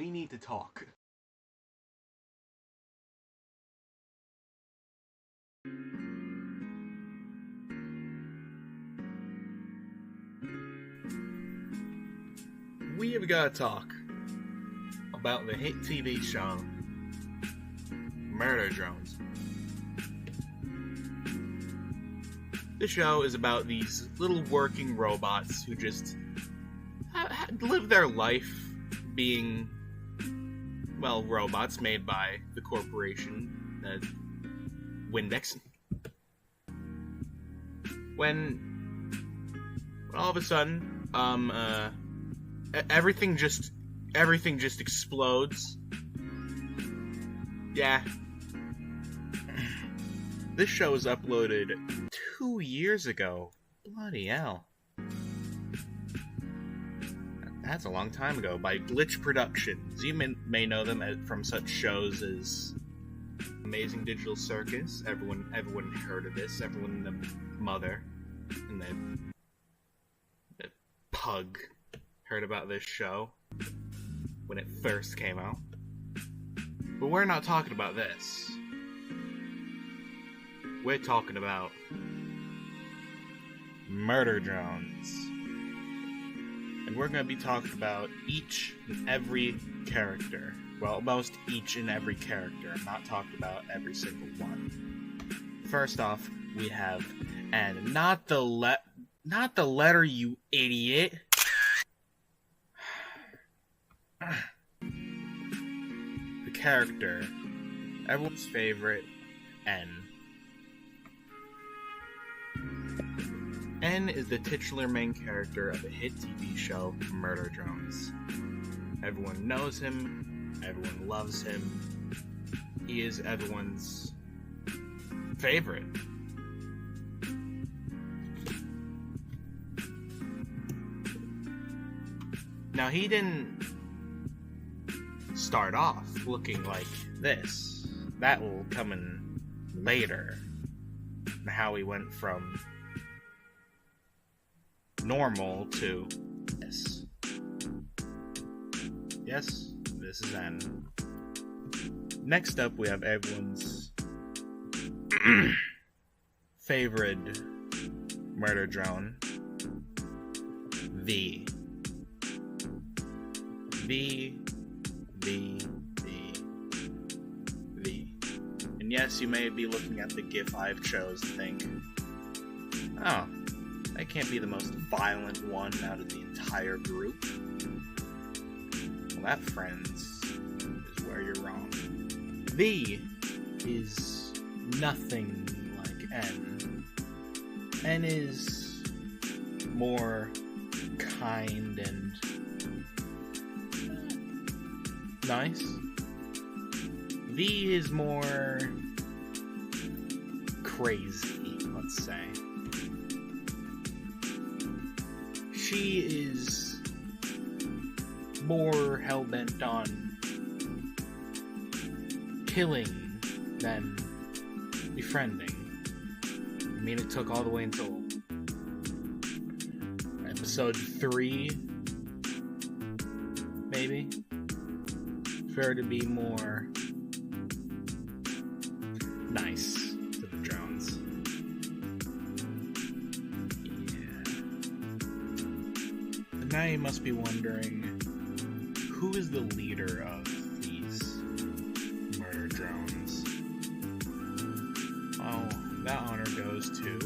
we need to talk. We have got to talk about the hit TV show Murder Drones. This show is about these little working robots who just live their life being, well, robots made by the corporation Windex. When all of a sudden, everything just explodes. Yeah. This show was uploaded 2 years ago. Bloody hell. That's a long time ago, by Glitch Productions. You may know them from such shows as Amazing Digital Circus. Everyone heard of this. Everyone, the mother and the pug heard about this show when it first came out. But we're not talking about this. We're talking about Murder Drones. And we're going to be talking about each and every character. Well, most each and every character. I'm not talking about every single one. First off, we have, and not the letter, you idiot. The character, everyone's favorite, N. N is the titular main character of the hit TV show Murder Drones. Everyone knows him, everyone loves him, he is everyone's favorite. Now, he didn't start off looking like this. That will come in later. How he went from normal to this. Yes, this is N. Next up, we have everyone's favorite murder drone, V. And yes, you may be looking at the GIF I've chose to think, oh, that can't be the most violent one out of the entire group. Well, that, friends, is where you're wrong. V is nothing like N. N is more kind and nice. V is more crazy, let's say. She is more hell-bent on killing than befriending. I mean, it took all the way until episode 3, maybe, for her to be more nice to the drones. Now you must be wondering, who is the leader of these murder drones? Oh, that honor goes to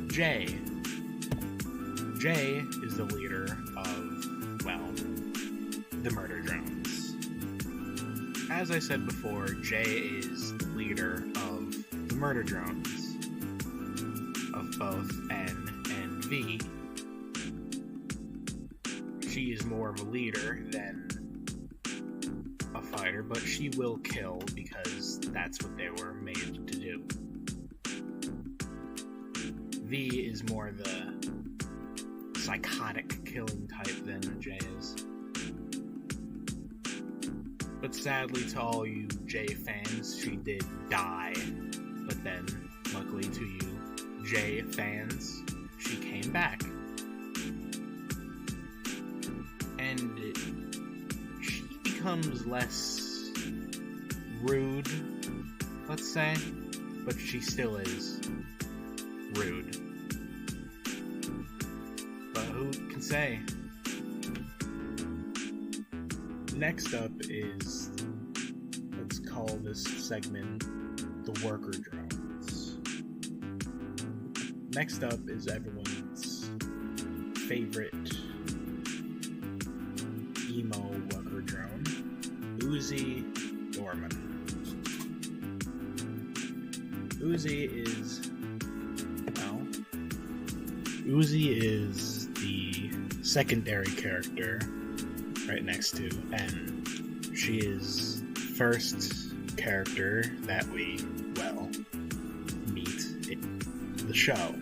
J. J is the leader of, well, the murder drones. As I said before, J is the leader of the murder drones, of both N and V. She is more of a leader than a fighter, but she will kill because that's what they were made to do. V is more the psychotic killing type than J is. But sadly to all you J fans, she did die. But then, luckily to you J fans, she came back. And she becomes less rude, let's say, but she still is rude. But who can say? Next up is, let's call this segment the worker drones. Next up is everyone's favorite emo worker drone, Uzi Dorman. Uzi is the secondary character right next to N. She is first character that we, meet in the show,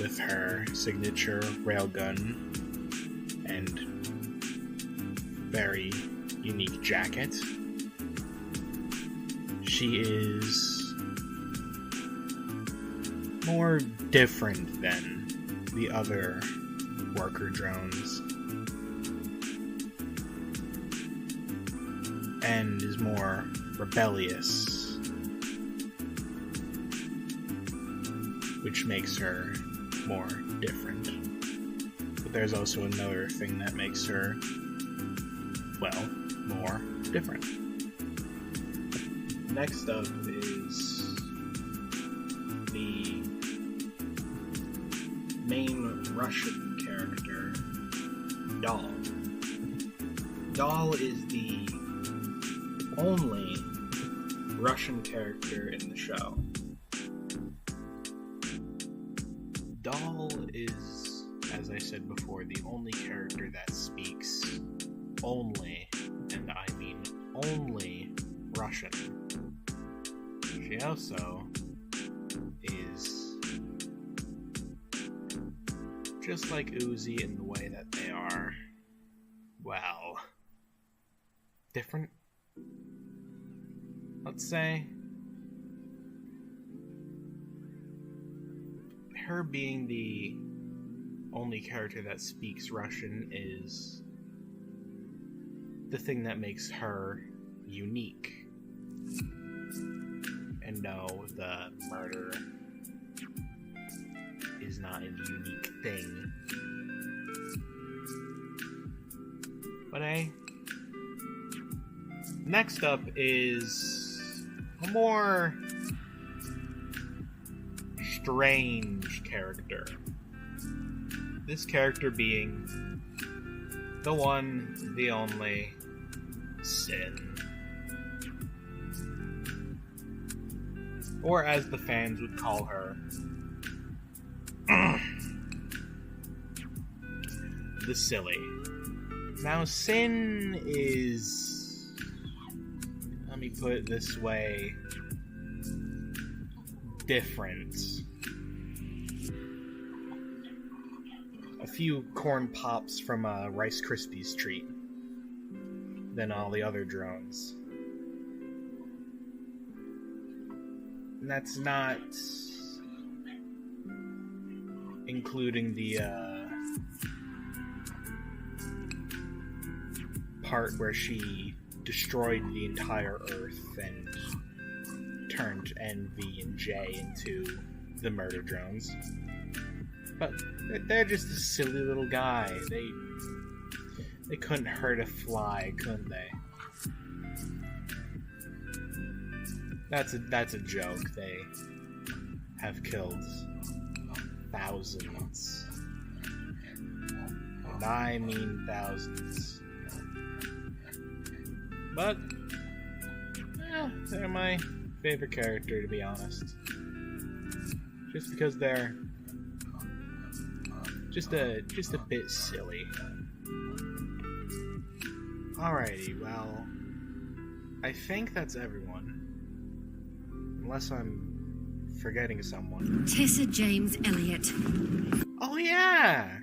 with her signature railgun and very unique jacket. She is more different than the other worker drones, and is more rebellious, which makes her more different. But there's also another thing that makes her, more different. Next up is the main Russian character, Doll. Doll is the only Russian character in the show. Doll is, as I said before, the only character that speaks only, and I mean only, Russian. She also is just like Uzi in the way that they are, different, let's say. Her being the only character that speaks Russian is the thing that makes her unique. And no, the murder is not a unique thing. But next up is a more strange character. This character being the one, the only, Sin. Or as the fans would call her, the Silly. Now, Sin is, let me put it this way, different. A few corn pops from a Rice Krispies treat than all the other drones. And that's not including the part where she destroyed the entire Earth and turned N, V, and J into the murder drones. But they're just a silly little guy. They couldn't hurt a fly, couldn't they? That's a joke. They have killed thousands. And I mean thousands. But they're my favorite character, to be honest. Just because they're just a bit silly. Alrighty, well, I think that's everyone. Unless I'm forgetting someone. Tessa James Elliott. Oh yeah!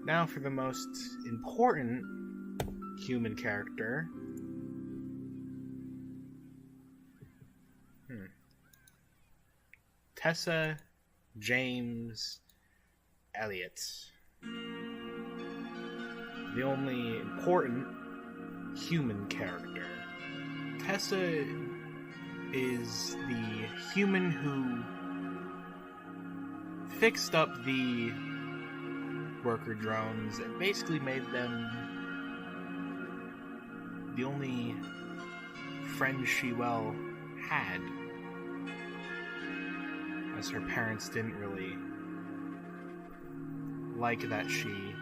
Now for the most important human character. Tessa James Elliott. the only important human character. Tessa is the human who fixed up the worker drones and basically made them the only friends she had, as her parents didn't really like that she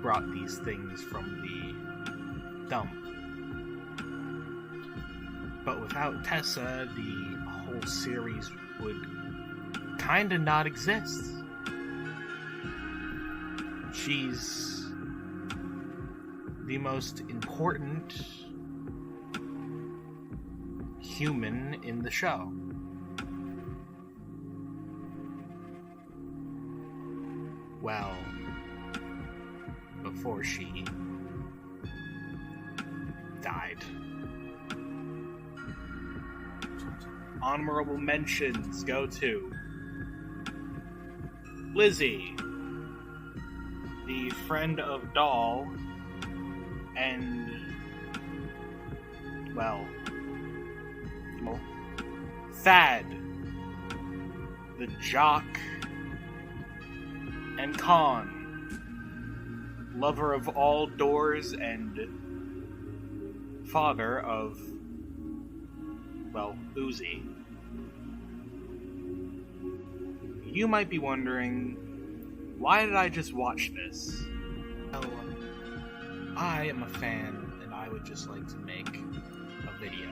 brought these things from the dump. But without Tessa, the whole series would kinda not exist. She's the most important human in the show. Well, before she died. Honorable mentions go to Lizzie, the friend of Doll, and, well, Thad, the jock, and Khan, lover of all doors and father of, well, Uzi. You might be wondering, why did I just watch this? Well, I am a fan, and I would just like to make a video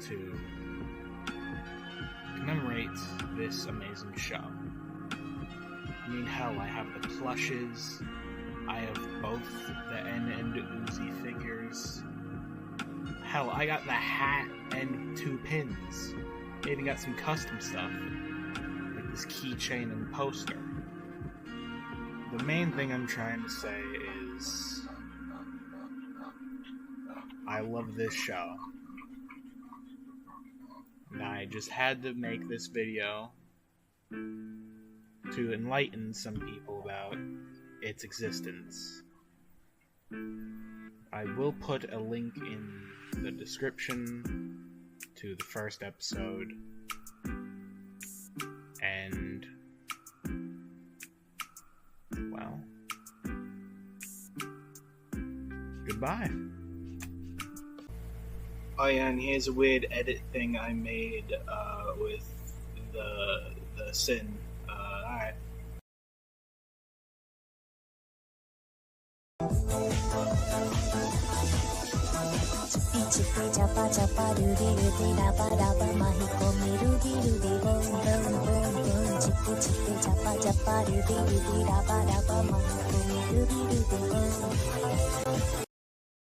to commemorate this amazing show. I mean, hell, I have the plushes, I have both the N and Uzi figures. Hell, I got the hat and 2 pins. I even got some custom stuff, like this keychain and poster. The main thing I'm trying to say is, I love this show. And I just had to make this video to enlighten some people about its existence. I will put a link in the description to the first episode, and, well, goodbye. Oh yeah, and here's a weird edit thing I made with the Sin. Alright. Chippy chippy chapa chapa doody doody daba daba mahiko mirudy doody boom boom boom boom. Chippy chippy chapa chapa doody doody daba daba mahiko mirudy doody boom.